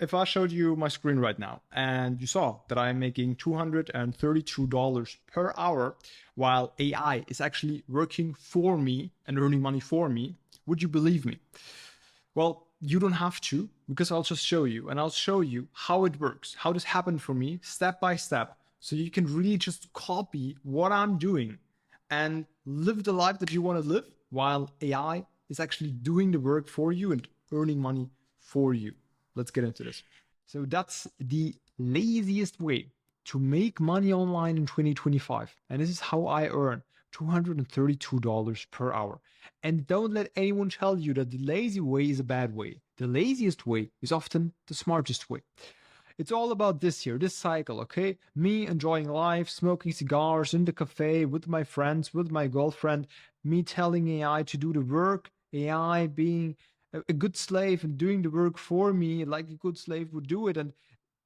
if I showed you my screen right now and you saw that I'm making $232 per hour while AI is actually working for me and earning money for me, would you believe me? Well, you don't have to, because I'll just show you, and I'll show you how it works, how this happened for me step by step, so you can really just copy what I'm doing and live the life that you want to live while AI is actually doing the work for you and earning money for you. Let's get into this. So that's the laziest way to make money online in 2025. And this is how I earn $232 per hour. And don't let anyone tell you that the lazy way is a bad way. The laziest way is often the smartest way. It's all about this here, this cycle, okay? Me enjoying life, smoking cigars in the cafe with my friends, with my girlfriend, me telling AI to do the work, AI being a good slave and doing the work for me like a good slave would do it. And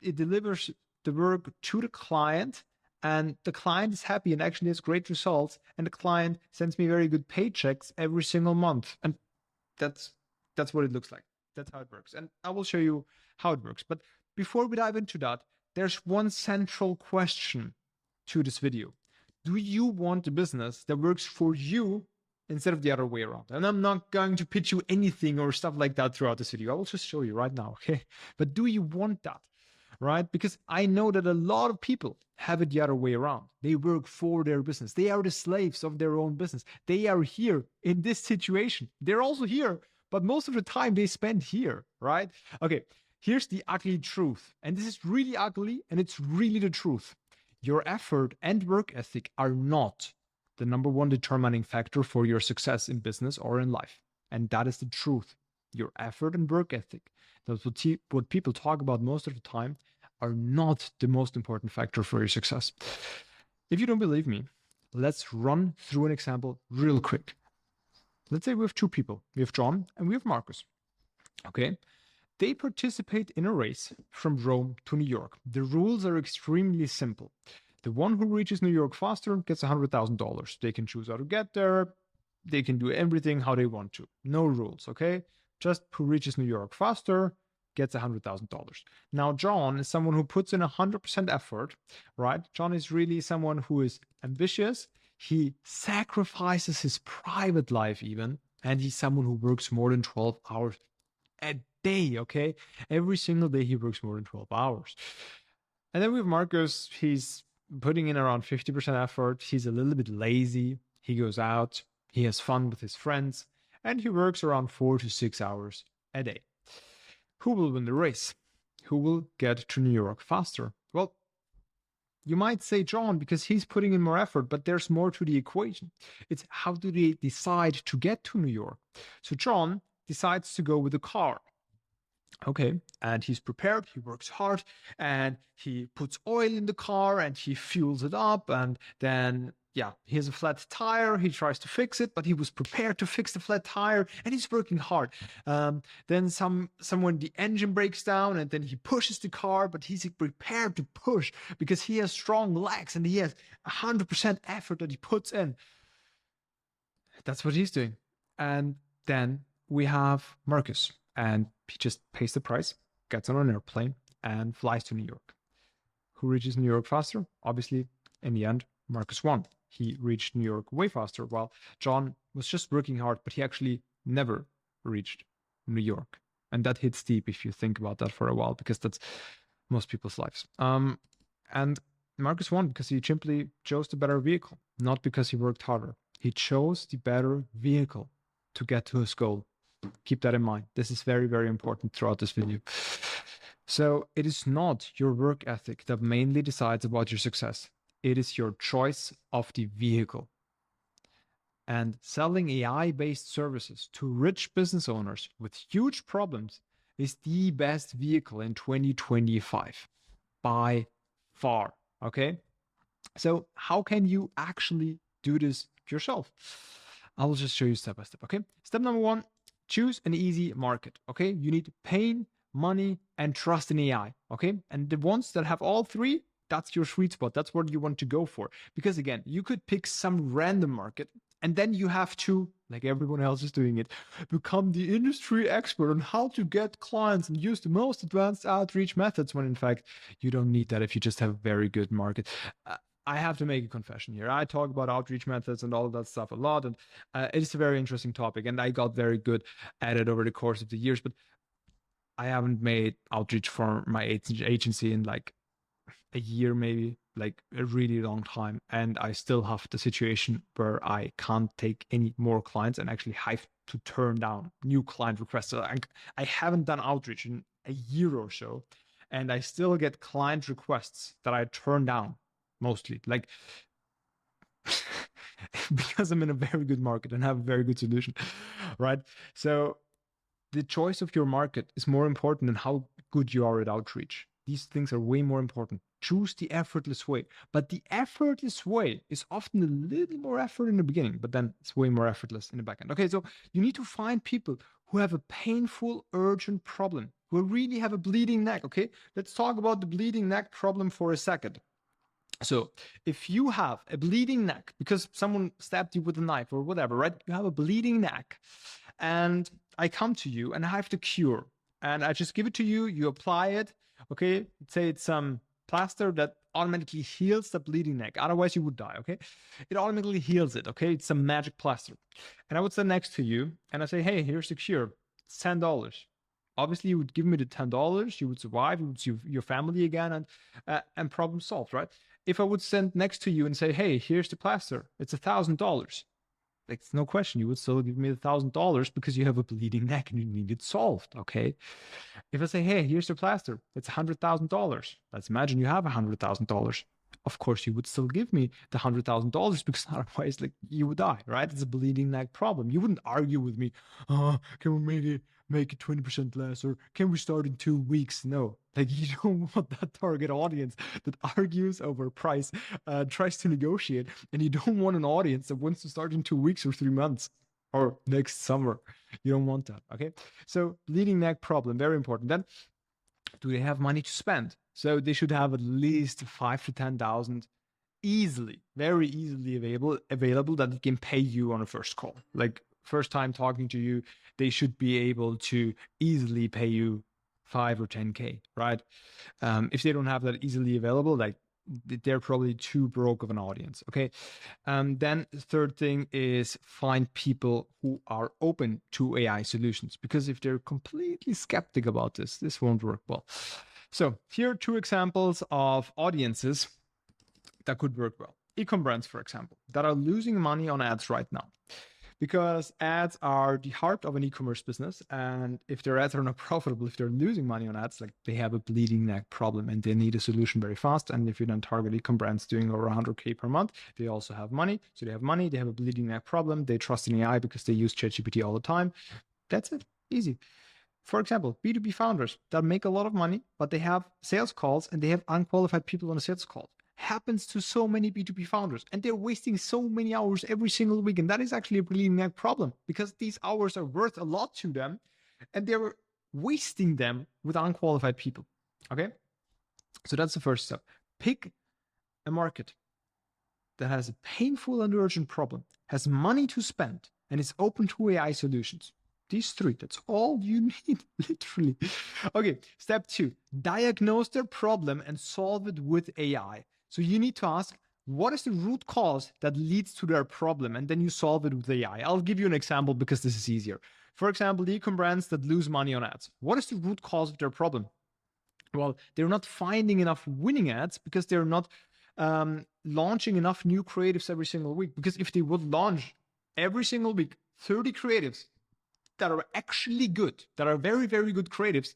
it delivers the work to the client, and the client is happy and actually has great results. And the client sends me very good paychecks every single month. And that's what it looks like. That's how it works. And I will show you how it works. But before we dive into that, there's one central question to this video. Do you want a business that works for you instead of the other way around? And I'm not going to pitch you anything or stuff like that throughout this video. I will just show you right now, okay? But do you want that, right? Because I know that a lot of people have it the other way around. They work for their business. They are the slaves of their own business. They are here in this situation. They're also here, but most of the time they spend here, right? Okay, here's the ugly truth. And this is really ugly, and it's really the truth. Your effort and work ethic are not the number one determining factor for your success in business or in life. And that is the truth. Your effort and work ethic, that's what people talk about most of the time, are not the most important factor for your success. If you don't believe me, let's run through an example real quick. Let's say we have two people. We have John and we have Marcus. Okay. They participate in a race from Rome to New York. The rules are extremely simple. The one who reaches New York faster gets $100,000. They can choose how to get there. They can do everything how they want to. No rules, okay? Just who reaches New York faster gets $100,000. Now, John is someone who puts in 100% effort, right? John is really someone who is ambitious. He sacrifices his private life even, and he's someone who works more than 12 hours a day, okay? Every single day he works more than 12 hours. And then we have Marcus. He's putting in around 50% effort. He's a little bit lazy. He goes out, he has fun with his friends, and he works around 4 to 6 hours a day. Who will win the race? Who will get to New York faster? Well, you might say John because he's putting in more effort, but there's more to the equation. It's how do they decide to get to New York? So John decides to go with a car. Okay, and he's prepared, he works hard, and he puts oil in the car and he fuels it up, and then, yeah, he has a flat tire, he tries to fix it, but he was prepared to fix the flat tire, and he's working hard. Then someone, the engine breaks down, and then he pushes the car, but he's prepared to push because he has strong legs and he has 100% effort that he puts in. That's what he's doing. And then we have Marcus, and he just pays the price, gets on an airplane, and flies to New York. Who reaches New York faster? Obviously, in the end, Marcus won. He reached New York way faster, while John was just working hard, but he actually never reached New York. And that hits deep if you think about that for a while, because that's most people's lives. And Marcus won because he simply chose the better vehicle, not because he worked harder. He chose the better vehicle to get to his goal. Keep that in mind. This is very, very important throughout this video. So it is not your work ethic that mainly decides about your success. It is your choice of the vehicle. And selling AI-based services to rich business owners with huge problems is the best vehicle in 2025 by far. Okay? So how can you actually do this yourself? I will just show you step by step. Okay? Step number one. Choose an easy market, okay? You need pain, money, and trust in AI, okay? And the ones that have all three, that's your sweet spot. That's what you want to go for. Because again, you could pick some random market, and then you have to like everyone else is doing it. Become the industry expert on how to get clients and use the most advanced outreach methods, when in fact, you don't need that if you just have a very good market. I have to make a confession here. I talk about outreach methods and all of that stuff a lot, and it's a very interesting topic, and I got very good at it over the course of the years, but I haven't made outreach for my agency in like a year, maybe like a really long time. And I still have the situation where I can't take any more clients and actually have to turn down new client requests. So I haven't done outreach in a year or so, and I still get client requests that I turn down mostly, like because I'm in a very good market and have a very good solution, right? So the choice of your market is more important than how good you are at outreach. These things are way more important. Choose the effortless way. But the effortless way is often a little more effort in the beginning, but then it's way more effortless in the back end. Okay, so you need to find people who have a painful, urgent problem, who really have a bleeding neck. Okay, let's talk about the bleeding neck problem for a second. So if you have a bleeding neck because someone stabbed you with a knife or whatever, right? You have a bleeding neck, and I come to you and I have the cure, and I just give it to you, you apply it. Okay, say it's some plaster that automatically heals the bleeding neck. Otherwise, you would die. Okay, it automatically heals it. Okay, it's some magic plaster, and I would stand next to you and I say, hey, here's the cure. It's $10. Obviously, you would give me the $10. You would survive. You would see your family again, and problem solved, right? If I would stand next to you and say, hey, here's the plaster, it's $1,000. Like, no question, you would still give me $1,000 because you have a bleeding neck and you need it solved. Okay. If I say, hey, here's the plaster, it's $100,000. Let's imagine you have $100,000. Of course, you would still give me the $100,000 because otherwise, like, you would die, right? It's a bleeding neck problem. You wouldn't argue with me. Can we make it 20% less, or can we start in 2 weeks? No, like, you don't want that target audience that argues over price, tries to negotiate, and you don't want an audience that wants to start in 2 weeks or 3 months or next summer. You don't want that. Okay, so bleeding neck problem, very important. Then, do they have money to spend? So they should have at least 5 to 10,000 easily, very easily available that they can pay you on a first call. Like, first time talking to you, they should be able to easily pay you 5 or 10K, right? If they don't have that easily available, like, they're probably too broke of an audience. Okay. Then the third thing is find people who are open to AI solutions, because if they're completely skeptic about this won't work well. So here are 2 examples of audiences that could work well. E-com brands, for example, that are losing money on ads right now, because ads are the heart of an e-commerce business. And if their ads are not profitable, if they're losing money on ads, like, they have a bleeding neck problem and they need a solution very fast. And if you then target e-com brands doing over 100K per month, they also have money. So they have money, they have a bleeding neck problem. They trust in AI because they use ChatGPT all the time. That's it. Easy. For example, B2B founders that make a lot of money, but they have sales calls and they have unqualified people on a sales call. Happens to so many B2B founders, and they're wasting so many hours every single week. And that is actually a bleeding neck problem, because these hours are worth a lot to them and they're wasting them with unqualified people. Okay. So that's the first step. Pick a market that has a painful and urgent problem, has money to spend, and is open to AI solutions. These 3, that's all you need, literally. Okay, step 2, diagnose their problem and solve it with AI. So you need to ask, what is the root cause that leads to their problem? And then you solve it with AI. I'll give you an example because this is easier. For example, the e-com brands that lose money on ads. What is the root cause of their problem? Well, they're not finding enough winning ads because they're not launching enough new creatives every single week. Because if they would launch every single week 30 creatives that are actually good, that are very, very good creatives,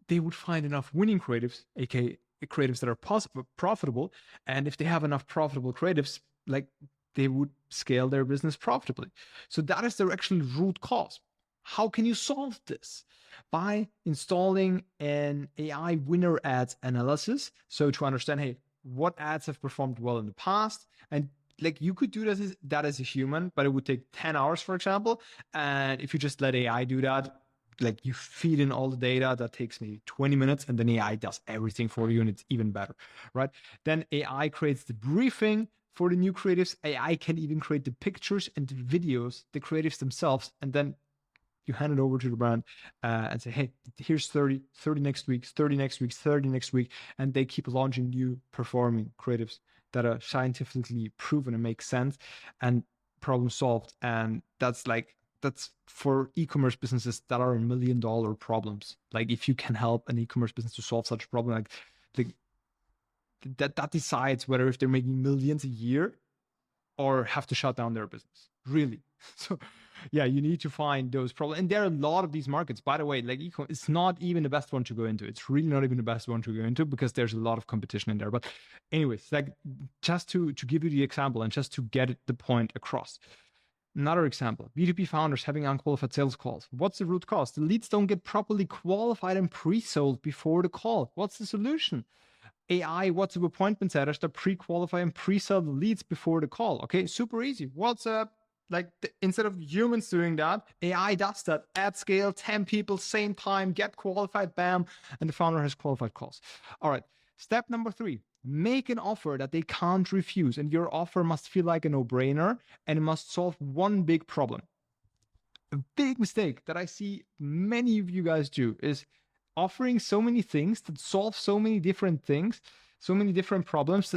they would find enough winning creatives, aka creatives that are profitable. And if they have enough profitable creatives, like, they would scale their business profitably. So that is their actual root cause. How can you solve this? By installing an AI winner ads analysis. So to understand, hey, what ads have performed well in the past, and like, you could do that as a human, but it would take 10 hours, for example. And if you just let AI do that, like, you feed in all the data, that takes maybe 20 minutes, and then AI does everything for you, and it's even better, right? Then AI creates the briefing, For the new creatives, AI can even create the pictures and the videos, the creatives themselves, and then you hand it over to the brand and say, hey, here's 30 next week, 30 next week, 30 next week. And they keep launching new performing creatives that are scientifically proven and make sense and problem solved. And that's for e-commerce businesses that are $1 million problems. Like if you can help an e-commerce business to solve such a problem, like that decides whether if they're making millions a year or have to shut down their business. Really. So yeah, you need to find those problems. And there are a lot of these markets, by the way, like it's not even the best one to go into. It's really not even the best one to go into because there's a lot of competition in there. But anyways, like just to give you the example and just to get the point across. Another example, B2B founders having unqualified sales calls. What's the root cause? The leads don't get properly qualified and pre-sold before the call. What's the solution? AI WhatsApp appointment setters that pre-qualify and pre-sell the leads before the call. Okay, super easy. WhatsApp, instead of humans doing that, AI does that at scale, 10 people, same time, get qualified, bam, and the founder has qualified calls. All right, step number 3, make an offer that they can't refuse, and your offer must feel like a no-brainer, and it must solve one big problem. A big mistake that I see many of you guys do is offering so many things that solve so many different things, so many different problems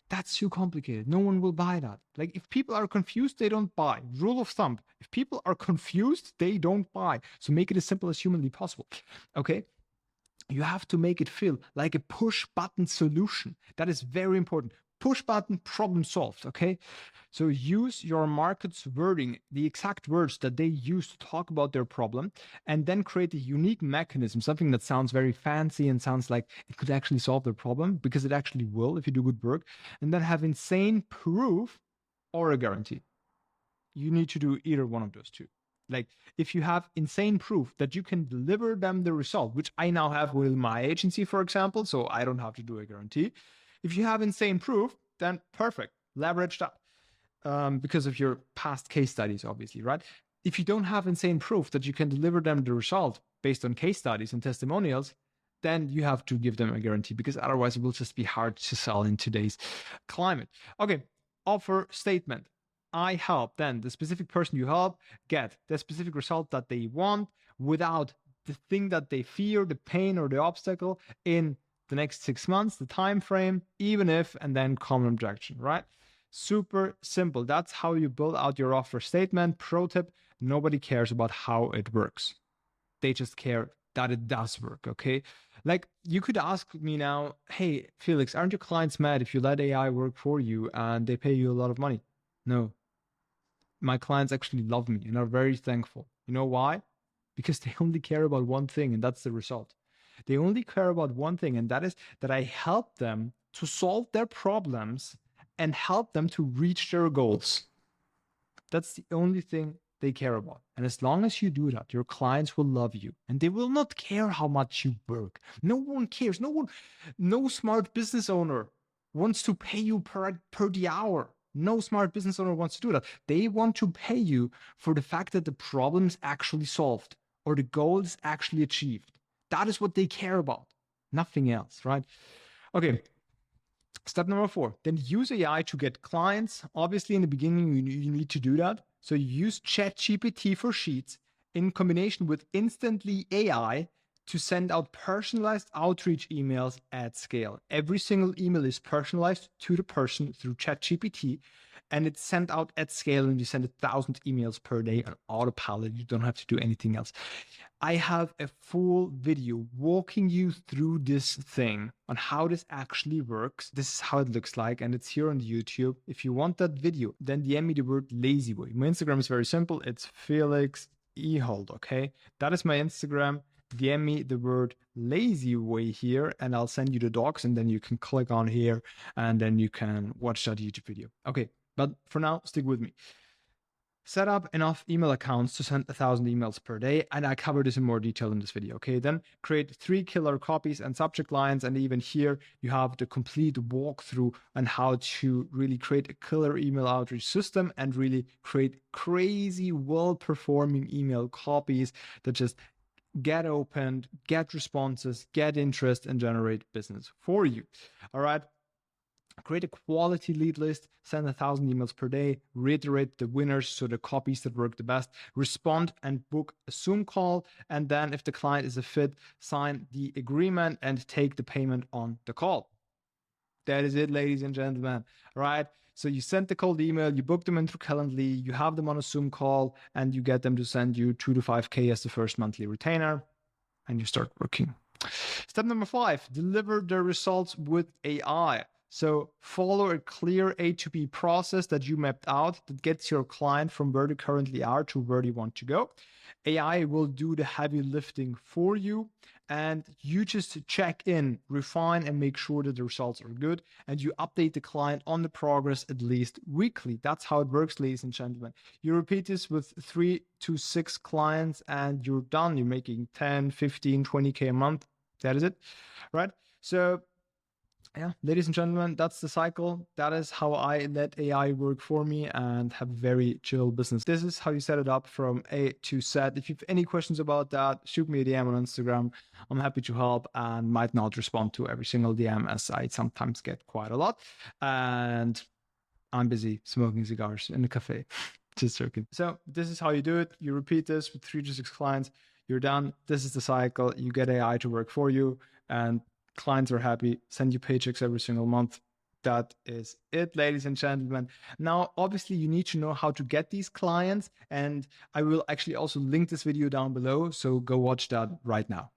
that's too complicated. No one will buy that. Like if people are confused, they don't buy. Rule of thumb, if people are confused, they don't buy. So make it as simple as humanly possible. Okay. You have to make it feel like a push button solution. That is very important. Push button, problem solved. Okay. So use your market's wording, the exact words that they use to talk about their problem, and then create a unique mechanism, something that sounds very fancy and sounds like it could actually solve their problem, because it actually will if you do good work, and then have insane proof or a guarantee. You need to do either one of those two. Like if you have insane proof that you can deliver them the result, which I now have with my agency, for example, so I don't have to do a guarantee. If you have insane proof, then perfect, leverage that. Because of your past case studies, obviously, right? If you don't have insane proof that you can deliver them the result based on case studies and testimonials, then you have to give them a guarantee, because otherwise it will just be hard to sell in today's climate. Okay, offer statement. I help then the specific person you help get the specific result that they want without the thing that they fear, the pain or the obstacle in the next 6 months, the time frame, even if, and then common objection, right? Super simple. That's how you build out your offer statement. Pro tip, nobody cares about how it works. They just care that it does work, okay? Like you could ask me now, hey, Felix, aren't your clients mad if you let AI work for you and they pay you a lot of money? No. My clients actually love me and are very thankful. You know why? Because they only care about one thing, and that's the result. They only care about one thing, and that is that I help them to solve their problems and help them to reach their goals. That's the only thing they care about. And as long as you do that, your clients will love you, and they will not care how much you work. No one cares. No smart business owner wants to pay you per the hour. No smart business owner wants to do that. They want to pay you for the fact that the problem is actually solved or the goal is actually achieved. That is what they care about. Nothing else, right? Okay. Step number 4, then use AI to get clients. Obviously, in the beginning, you need to do that. So use ChatGPT for Sheets in combination with Instantly AI to send out personalized outreach emails at scale. Every single email is personalized to the person through ChatGPT, and it's sent out at scale, and you send 1,000 emails per day on autopilot. You don't have to do anything else. I have a full video walking you through this thing on how this actually works. This is how it looks like, and it's here on YouTube. If you want that video, then DM me the word lazy way. My Instagram is very simple. It's Felix Ehold, okay? That is my Instagram. DM me the word lazy way here, and I'll send you the docs, and then you can click on here, and then you can watch that YouTube video. Okay, but for now, stick with me. Set up enough email accounts to send 1,000 emails per day, and I cover this in more detail in this video, okay? Then create 3 killer copies and subject lines, and even here you have the complete walkthrough on how to really create a killer email outreach system and really create crazy, well-performing email copies that just get opened, get responses, get interest, and generate business for you. All right. Create a quality lead list, send 1,000 emails per day, reiterate the winners, so the copies that work the best, respond and book a Zoom call. And then if the client is a fit, sign the agreement and take the payment on the call. That is it, ladies and gentlemen, right? So you send the cold email, you book them in through Calendly, you have them on a Zoom call, and you get them to send you 2 to 5K as the first monthly retainer, and you start working. Step number 5, deliver the results with AI. So follow a clear A to B process that you mapped out that gets your client from where they currently are to where they want to go. AI will do the heavy lifting for you, and you just check in, refine, and make sure that the results are good. And you update the client on the progress at least weekly. That's how it works, ladies and gentlemen. You repeat this with 3 to 6 clients, and you're done. You're making 10, 15, 20K a month. That is it, right? So yeah, ladies and gentlemen, that's the cycle. That is how I let AI work for me and have a very chill business. This is how you set it up from A to Z. If you have any questions about that, shoot me a DM on Instagram. I'm happy to help and might not respond to every single DM, as I sometimes get quite a lot. And I'm busy smoking cigars in a cafe. Just joking. So this is how you do it. You repeat this with 3 to 6 clients. You're done. This is the cycle. You get AI to work for you, and clients are happy, send you paychecks every single month. That is it, ladies and gentlemen. Now, obviously, you need to know how to get these clients, and I will actually also link this video down below, so go watch that right now.